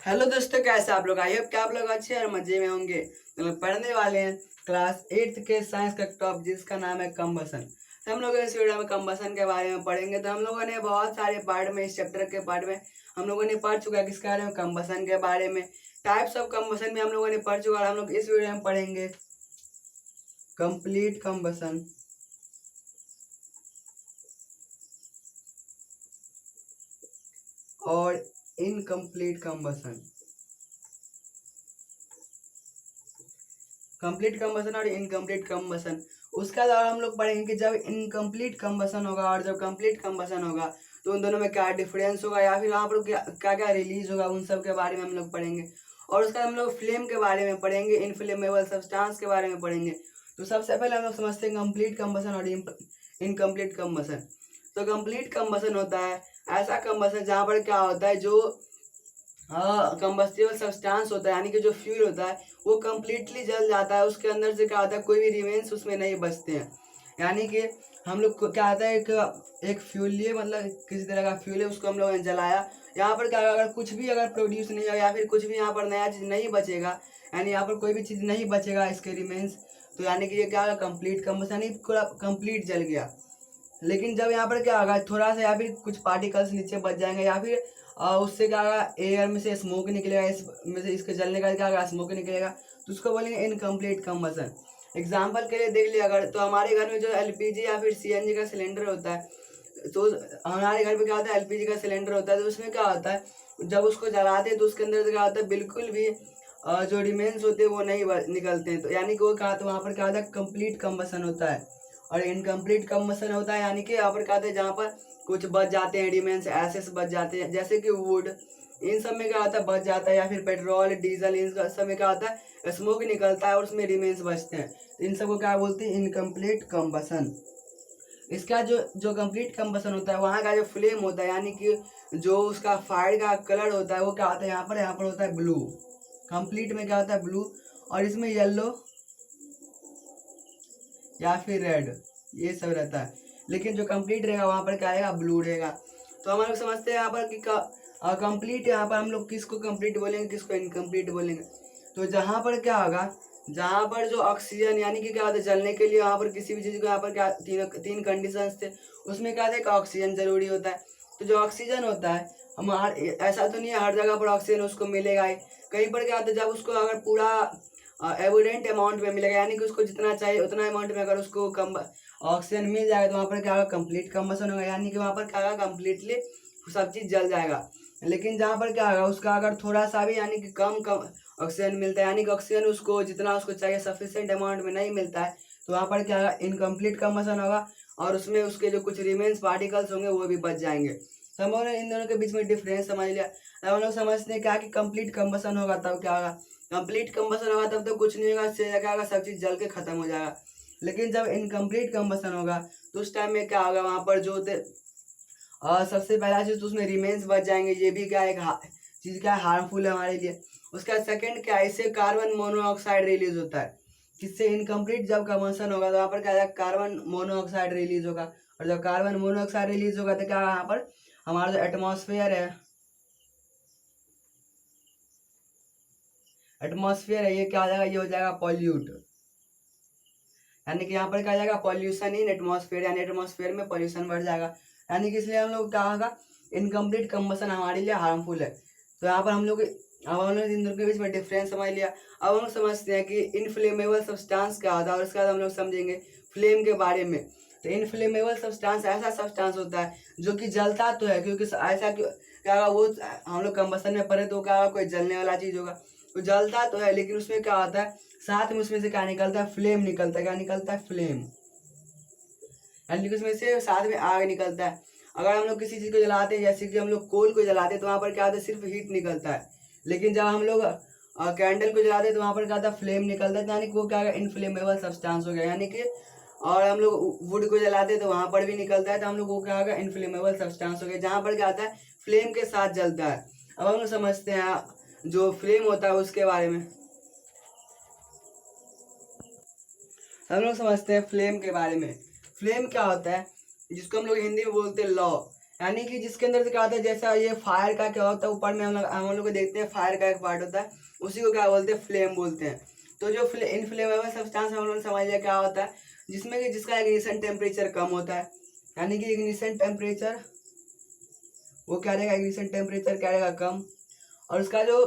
Hello दोस्तों, कैसे आप लोग? आई होप कि आप लोग अच्छे और मजे में होंगे। तो लोग पढ़ने वाले हैं क्लास 8th के साइंस का टॉप, जिसका नाम है कंबसन। तो हम लोग इस वीडियो में कंबसन के बारे में पढ़ेंगे। तो हम लोगों ने बहुत सारे पार्ट में, इस चैप्टर के पार्ट में हम लोगों ने पढ़ चुका है किसके बारे में, कंबसन के बारे में। टाइप्स ऑफ कंबसन में हम लोगों ने पढ़ चुका है। हम लोग इस वीडियो में पढ़ेंगे कंप्लीट कंबसन और इनकम्प्लीट कंबसन। कंप्लीट कंबसन और इनकम्प्लीट कंबसन। उसका अलावा हम लोग पढ़ेंगे कि जब इनकम्प्लीट कंबसन होगा और जब कंप्लीट कंबसन होगा तो उन दोनों में क्या डिफरेंस होगा, या फिर वहाँ पर क्या क्या रिलीज होगा, उन सब के बारे में हम लोग पढ़ेंगे। और उसका हम लोग फ्लेम के बारे में पढ़ेंगे, इनफ्लेमेबल सब्सटेंस के बारे में पढ़ेंगे। तो सबसे पहले हम लोग समझते हैं कंप्लीट कंबसन और इनकम्प्लीट कंबसन। तो कंप्लीट कंबसन होता है ऐसा कंबसन जहाँ पर क्या होता है, जो कंबस्टिबल सब्सटेंस होता है, यानी कि जो फ्यूल होता है वो कम्प्लीटली जल जाता है। उसके अंदर से क्या होता है, कोई भी रिमेन्स उसमें नहीं बचते हैं। यानी कि हम लोग को क्या आता है, एक फ्यूल लिए, मतलब किसी तरह का फ्यूल है, उसको हम लोगों ने जलाया। यहाँ पर क्या, अगर कुछ भी अगर प्रोड्यूस नहीं होगा या फिर कुछ भी यहाँ पर नया चीज़ नहीं बचेगा, यानी यहाँ पर कोई भी चीज़ नहीं बचेगा इसके रिमेन्स, तो यानी कि ये क्या होगा, कंप्लीट कंबसन, यानी पूरा कंप्लीट जल गया। लेकिन जब यहाँ पर क्या होगा, थोड़ा सा या फिर कुछ पार्टिकल्स नीचे बच जाएंगे, या फिर उससे क्या होगा, एयर में से स्मोक निकलेगा, इसमें से इसके जलने का क्या होगा, स्मोक निकलेगा, तो उसको बोलेंगे इनकम्प्लीट कंबसन। एग्जाम्पल के लिए देख लिया, अगर तो हमारे घर में जो एलपीजी या फिर सीएनजी का सिलेंडर होता है, तो हमारे घर पे क्या होता है, एलपीजी का सिलेंडर होता है, तो उसमें क्या होता है, जब उसको जलाते हैं तो उसके अंदर से क्या होता है, बिल्कुल भी जो रिमेन्स होते हैं वो नहीं निकलते हैं। तो यानी कि वो क्या, तो वहाँ पर क्या होता है, कंप्लीट कंबसन होता है। और इनकम्प्लीट कंबसन होता है, यानी कि यहाँ पर क्या होता है, जहाँ पर कुछ बच जाते हैं, रिमेन्स एसेस बच जाते हैं, जैसे कि वुड, इन सब में क्या होता है, बच जाता है, या फिर पेट्रोल डीजल, इन सब में क्या होता है, स्मोक निकलता है और उसमें रिमेन्स बचते हैं। इन सबको क्या बोलते हैं, इनकम्प्लीट कंबसन। इसका जो जो कंप्लीट कंबसन होता है, वहाँ का जो फ्लेम होता है, यानी कि जो उसका फायर का कलर होता है, वो क्या होता है, यहाँ पर होता है ब्लू। कंप्लीट में क्या होता है, ब्लू, और इसमें येलो या फिर रेड, ये सब रहता है। लेकिन जो कंप्लीट रहेगा वहाँ पर क्या रहेगा, ब्लू रहेगा। तो हम लोग समझते हैं यहाँ पर कि कंप्लीट, यहाँ पर हम लोग किसको कंप्लीट बोलेंगे, किसको इनकम्प्लीट बोलेंगे। तो जहाँ पर क्या होगा, जहाँ पर जो ऑक्सीजन, यानी कि क्या होता है, जलने के लिए वहाँ पर किसी भी चीज़ को, यहाँ पर क्या तीन कंडीशंस थे, उसमें क्या था, एक ऑक्सीजन जरूरी होता है। तो जो ऑक्सीजन होता है, हमारे ऐसा तो नहीं है हर जगह पर ऑक्सीजन उसको मिलेगा ही। कहीं पर क्या होता है, जब उसको अगर पूरा एविडेंट अमाउंट में मिलेगा, यानी कि उसको जितना चाहिए उतना अमाउंट में अगर उसको कम ऑक्सीजन मिल जाएगा, तो वहाँ पर क्या होगा, कंप्लीट कंबसन होगा, यानी कि वहाँ पर क्या होगा, कंप्लीटली सब चीज़ जल जाएगा। लेकिन जहाँ पर क्या होगा, उसका अगर थोड़ा सा भी, यानी कि कम कम ऑक्सीजन मिलता है, यानी कि ऑक्सीजन उसको जितना उसको चाहिए सफिशिएंट अमाउंट में नहीं मिलता है, तो वहाँ पर क्या होगा, इनकम्प्लीट कंबसन होगा, और उसमें उसके जो कुछ रिमेन्स पार्टिकल्स होंगे वो भी बच जाएंगे। तो हम लोगों ने इन दोनों के बीच में डिफरेंस समझ लिया। अब हम लोग समझते हैं क्या, कि कंप्लीट कंबसन होगा तब क्या होगा, कंप्लीट कंबसन होगा तब तो कुछ नहीं होगा, इससे क्या होगा, सब चीज़ जल के खत्म हो जाएगा। लेकिन जब इनकम्प्लीट कंबसन होगा तो उस टाइम में क्या होगा, वहाँ पर जो सबसे पहला चीज़ तो उसमें रिमेन्स बच जाएंगे, ये भी क्या एक चीज़ क्या हार्मफुल है हमारे लिए। उसका सेकंड क्या है, इससे कार्बन मोनोऑक्साइड रिलीज होता है। किससे, इनकम्प्लीट जब कंबसन होगा तो वहाँ पर क्या है, कार्बन मोनोऑक्साइड रिलीज होगा। और जब कार्बन मोनोऑक्साइड रिलीज होगा तो क्या, यहाँ पर हमारा जो एटमॉस्फेयर है, ये क्या हो जाएगा, ये हो जाएगा पॉल्यूट। यानी कि यहाँ पर क्या जाएगा, पॉल्यूशन इन एटमॉस्फेयर, यानी एटमॉस्फेयर में पॉल्यूशन बढ़ जाएगा। यानी कि इसलिए हम लोग क्या होगा, इनकम्प्लीट कंबसन हमारे लिए हार्मफुल है। तो यहाँ पर हम लोग, अब हम लोग इन दोनों के बीच में डिफरेंस समझ लिया। अब हम लोग समझते हैं कि इनफ्लेमेबल सब्सटेंस क्या होता है, और उसके बाद हम लोग समझेंगे फ्लेम के बारे में। तो इनफ्लेमेबल सब्सटेंस ऐसा सब्सटेंस होता है जो कि जलता तो है, क्योंकि ऐसा क्या होगा, वो हम लोग कंबसन में पढ़े तो क्या होगा, कोई जलने वाला चीज़ होगा, तो जलता तो है, लेकिन उसमें क्या होता है, साथ में उसमें से क्या निकलता है, फ्लेम निकलता है। क्या निकलता है, फ्लेम, यानी कि उसमें से साथ में आग निकलता है। अगर हम लोग किसी चीज़ को जलाते हैं, जैसे कि हम लोग कोल को जलाते हैं, तो वहाँ पर क्या होता है, सिर्फ हीट निकलता है। लेकिन जब हम लोग कैंडल को जलाते हैं तो वहाँ पर क्या होता है, फ्लेम निकलता है। यानी कि वो क्या है, इनफ्लेमेबल सब्सटेंस हो गया, यानी कि। और हम लोग वुड को जलाते हैं तो वहाँ पर भी निकलता है, तो हम लोग वो क्या होगा, इनफ्लेमेबल सब्सटेंस हो गया, जहाँ पर क्या आता है, फ्लेम के साथ जलता है। अब हम लोग समझते हैं जो फ्लेम होता है उसके बारे में। हम लोग समझते हैं फ्लेम के बारे में। फ्लेम क्या होता है, जिसको हम लोग हिंदी में बोलते हैं लौ। यानी कि जिसके अंदर से क्या होता है, जैसा ये फायर का क्या होता है, ऊपर में हम लोग को देखते हैं फायर का एक पार्ट होता है, उसी को क्या बोलते हैं, फ्लेम बोलते हैं। तो जो इनफ्लेमेबल सब्सटेंस हम लोगों ने समझ लिया क्या होता है, जिसमें कि जिसका इग्निशन टेम्परेचर कम होता है, यानी कि इग्निशन टेम्परेचर वो क्या रहेगा, इग्निशन टेम्परेचर क्या रहेगा, कम। और उसका जो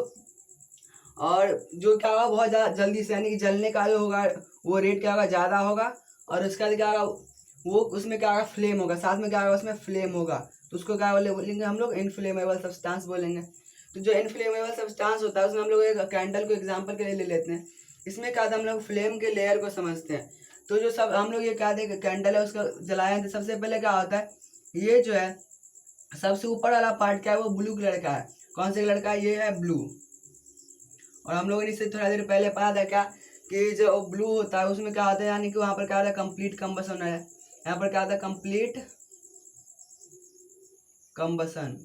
क्या होगा, बहुत ज़्यादा जल्दी से, यानी कि जलने का जो होगा वो रेट क्या होगा, ज़्यादा होगा। और उसका क्या होगा, वो उसमें क्या होगा, फ्लेम होगा, साथ में क्या होगा, उसमें फ्लेम होगा। तो उसको क्या बोलेंगे हम लोग, इनफ्लेमेबल सब्सटेंस बोलेंगे। तो जो इनफ्लेमेबल सब्सटेंस होता है उसमें हम लोग एक कैंडल को एग्जाम्पल के लिए ले लेते हैं। इसमें क्या था, हम लोग फ्लेम के लेयर को समझते हैं। तो जो सब हम लोग ये क्या देखें, कैंडल है उसको जलाए तो सबसे पहले क्या होता है, ये जो है सबसे ऊपर वाला पार्ट क्या है, वो ब्लू कलर का है। कौन से कलर का है, ये है ब्लू। और हम लोगों ने इससे थोड़ा देर पहले पढ़ा था क्या, कि जो ब्लू होता है उसमें क्या होता है, यानी कि वहाँ पर क्या होता है, कंप्लीट कम्बसन है। यहाँ पर क्या होता है, कंप्लीट कम्बसन।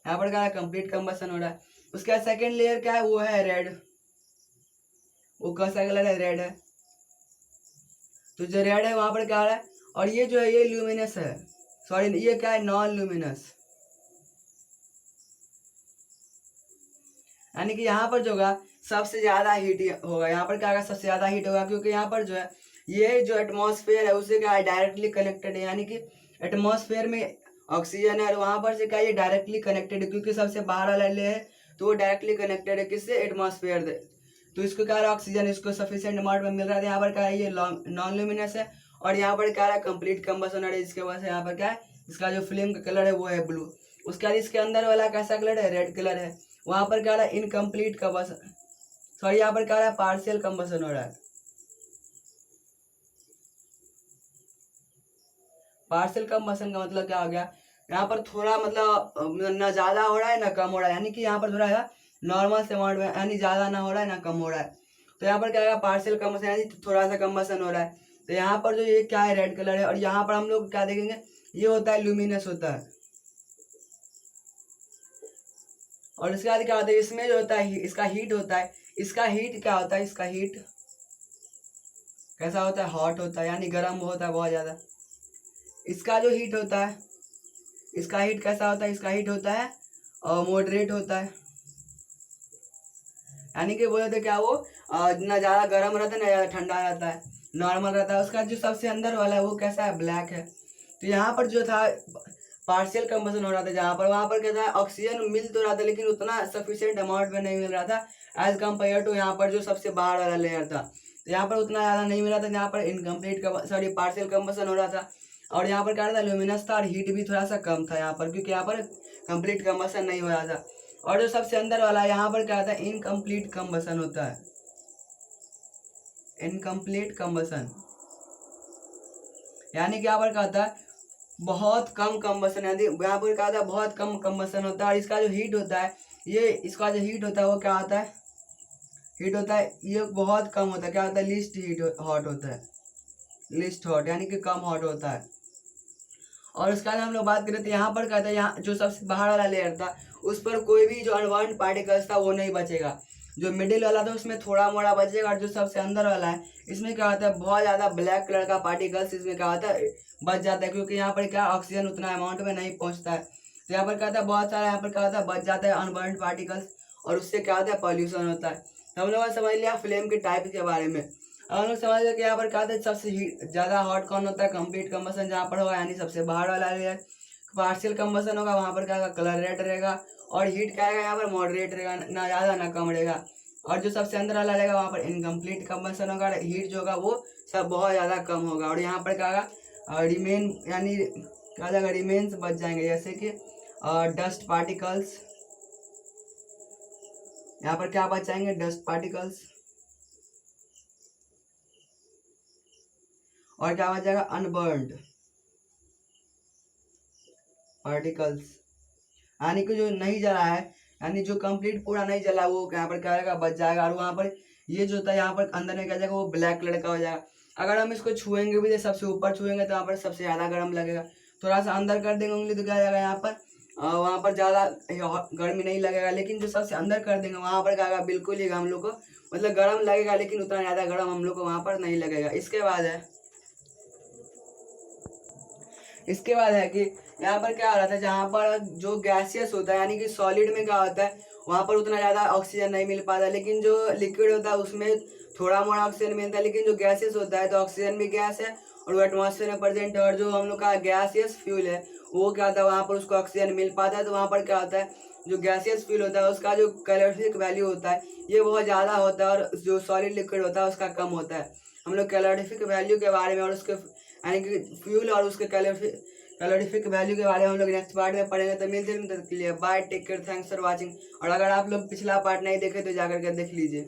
यहाँ पर क्या है, कंप्लीट कम्बसन हो रहा है। उसका सेकंड लेयर क्या है, वो है रेड। वो कैसा कलर है, रेड है। तो जो रेड है वहां पर क्या हो रहा है, और ये जो है ये ल्यूमिनस है, सॉरी ये क्या है, नॉन ल्यूमिनस। यानी कि यहाँ पर जो होगा सबसे ज्यादा हीट होगा, यहाँ पर क्या होगा, सबसे ज्यादा हीट होगा, क्योंकि यहाँ पर जो है ये जो एटमॉस्फेयर है उससे क्या है, डायरेक्टली कनेक्टेड है। यानी कि एटमॉस्फेयर में ऑक्सीजन है और वहां पर से क्या ये डायरेक्टली कनेक्टेड है, क्योंकि सबसे बाहर वाला लेयर है तो वो डायरेक्टली कनेक्टेड है किससे, एटमॉस्फेयर से। तो इसको क्या है, ऑक्सीजन इसको सफिशिएंट अमाउंट में मिल रहा है। यहाँ पर क्या है, ये नॉन ल्यूमिनस है। और यहाँ पर क्या है, कंप्लीट कम्बसन है, जिसके वजह से यहाँ पर क्या है, इसका जो फ्लेम का कलर है वो है ब्लू। उसके बाद इसके अंदर वाला कैसा कलर है, रेड कलर है। वहां पर क्या रहा है, इनकम्प्लीट कम्बसन, सॉरी यहाँ पर क्या रहा है, पार्शियल कम्बसन हो रहा है। पार्शियल कम्बसन का मतलब क्या हो गया, यहाँ पर थोड़ा मतलब ना ज्यादा हो रहा है ना कम हो रहा है, यानी कि यहाँ पर थोड़ा है नॉर्मल से अमाउंट में, यानी ज्यादा ना हो रहा है ना कम हो रहा है। तो यहाँ पर क्या है, पार्शियल कम्बसन, यानी थोड़ा सा कम्बसन हो रहा है। तो यहाँ पर जो ये क्या है, रेड कलर है। और यहाँ पर हम लोग क्या देखेंगे, ये होता है ल्यूमिनस होता है। और इसके बाद क्या होता है, इसमें जो होता है इसका हीट होता है। इसका हीट क्या होता है, इसका हीट कैसा होता है, हॉट होता है, यानी गर्म होता है बहुत ज्यादा। इसका जो हीट होता है, इसका हीट कैसा होता है, इसका हीट होता है और मॉडरेट होता है। यानी कि बोले थे क्या, वो ना ज्यादा गर्म रहता है ना ज्यादा ठंडा रहता है, नॉर्मल रहता है। उसका जो सबसे अंदर वाला है वो कैसा है, ब्लैक है। तो यहाँ पर जो था पार्शियल कम्बसन हो रहा था, जहाँ पर वहां पर क्या था, ऑक्सीजन मिल तो रहा था लेकिन उतना सफिशिएंट अमाउंट में नहीं मिल रहा था एज कम्पेयर टू यहाँ पर जो सबसे बाहर वाला लेयर था। तो यहाँ पर उतना ज्यादा नहीं मिला था, यहाँ पर इनकम्प्लीट सॉरी पार्शियल कम्बसन हो रहा था। और यहाँ पर क्या था, ल्यूमिनस था और हीट भी थोड़ा सा कम था यहाँ पर, क्योंकि यहाँ पर कंप्लीट कम्बसन नहीं हो रहा था। और जो सबसे अंदर वाला यहाँ पर क्या था, इनकम्प्लीट कम्बसन होता है, इनकम्प्लीट कम्बसन। यानी कि यहाँ पर क्या होता है, बहुत कम कम्बसन, यानी यहाँ पर क्या होता है, बहुत कम कम्बसन होता है। और इसका जो हीट होता है, ये इसका जो हीट होता है वो क्या होता है, हीट होता है ये बहुत कम होता है। क्या होता है, लिस्ट हीट हॉट होता है, लिस्ट हॉट, यानी कि कम हॉट होता है। और उसके बाद हम लोग बात करें तो यहाँ पर क्या था, यहाँ जो सबसे बाहर वाला लेयर था उस पर कोई भी जो अनवांट पार्टिकल्स था वो नहीं बचेगा। जो मिडिल वाला था उसमें थोड़ा मोड़ा बचेगा। और जो सबसे अंदर वाला है इसमें क्या होता है, बहुत ज्यादा ब्लैक कलर का पार्टिकल्स इसमें क्या होता है, बच जाता है, क्योंकि यहाँ पर क्या ऑक्सीजन उतना अमाउंट में नहीं पहुंचता है। तो यहाँ पर क्या होता है, बहुत सारा यहाँ पर क्या होता है, बच जाता है अनबर्न पार्टिकल्स। और उससे क्या होता है, पॉल्यूशन होता है। तो हम लोगों ने समझ लिया फ्लेम के टाइप के बारे में। अब हम लोग समझ गए कि यहाँ पर क्या होता है, सबसे ज्यादा हॉट कौन होता है, कंप्लीट कम्बसन जहाँ पर होगा, यानी सबसे बाहर वाला लेयर। पार्शियल कम्बसन होगा, वहां पर क्या होगा, कलर रेड रहेगा। और हीट क्या रहेगा, यहाँ पर मॉडरेट रहेगा, ना ज्यादा ना कम रहेगा। और जो सबसे अंदर वाला रहेगा वहां पर इनकम्प्लीट कम्बसन होगा, हीट जो होगा वो सब बहुत ज्यादा कम होगा। और यहाँ पर क्या होगा, रिमेन, यानी क्या हो जाएगा, रिमेन्स बच जाएंगे, जैसे कि डस्ट पार्टिकल्स। यहाँ पर क्या बच जाएंगे, डस्ट पार्टिकल्स। और क्या बच जाएगा, अनबर्न्ड पार्टिकल्स। यानी कि जो नहीं जला है, यानी जो कंप्लीट पूरा नहीं जला वो यहाँ पर क्या रहेगा, बच जाएगा। और वहां पर ये जो होता है यहाँ पर अंदर में क्या जाएगा, वो ब्लैक कलर का हो जाएगा। अगर हम इसको छुएंगे भी, सबसे ऊपर छुएंगे तो यहाँ पर सबसे ज्यादा गर्म लगेगा। थोड़ा सा अंदर कर देंगे उंगली तो क्या जाएगा, यहाँ पर वहां पर ज्यादा गर्मी नहीं लगेगा। लेकिन जो सबसे अंदर कर देंगे वहां पर क्या होगा, बिल्कुल ही हम लोग को मतलब गर्म लगेगा, लेकिन उतना ज्यादा गर्म हम लोग को वहां पर नहीं लगेगा। इसके बाद है इसके बाद है कि यहाँ पर क्या हो रहा था, जहाँ पर जो गैसियस होता है यानी कि सॉलिड में क्या होता है वहाँ पर उतना ज़्यादा ऑक्सीजन नहीं मिल पाता, लेकिन जो लिक्विड होता है उसमें थोड़ा मोड़ा ऑक्सीजन मिलता है। लेकिन जो गैसेस होता है तो ऑक्सीजन भी गैस है और वो एटमॉस्फेयर में प्रेजेंट है, और जो हम लोग का गैसियस फ्यूल है वो क्या होता है वहाँ पर उसको ऑक्सीजन मिल पाता है। तो वहाँ पर क्या होता है, जो गैसियस फ्यूल होता है उसका जो कैलोरीफिक वैल्यू होता है ये बहुत ज़्यादा होता है, और जो सॉलिड लिक्विड होता है उसका कम होता है। हम लोग कैलोरीफिक वैल्यू के बारे में और उसके यानी कि फ्यूल और उसके कैलोरीफिक वैल्यू के बारे में हम लोग नेक्स्ट पार्ट में पढ़ेंगे। तो मिलते हैं, तब तक के लिए bye, take care, thanks for watching. और अगर आप लोग पिछला पार्ट नहीं देखे तो जाकर के देख लीजिए।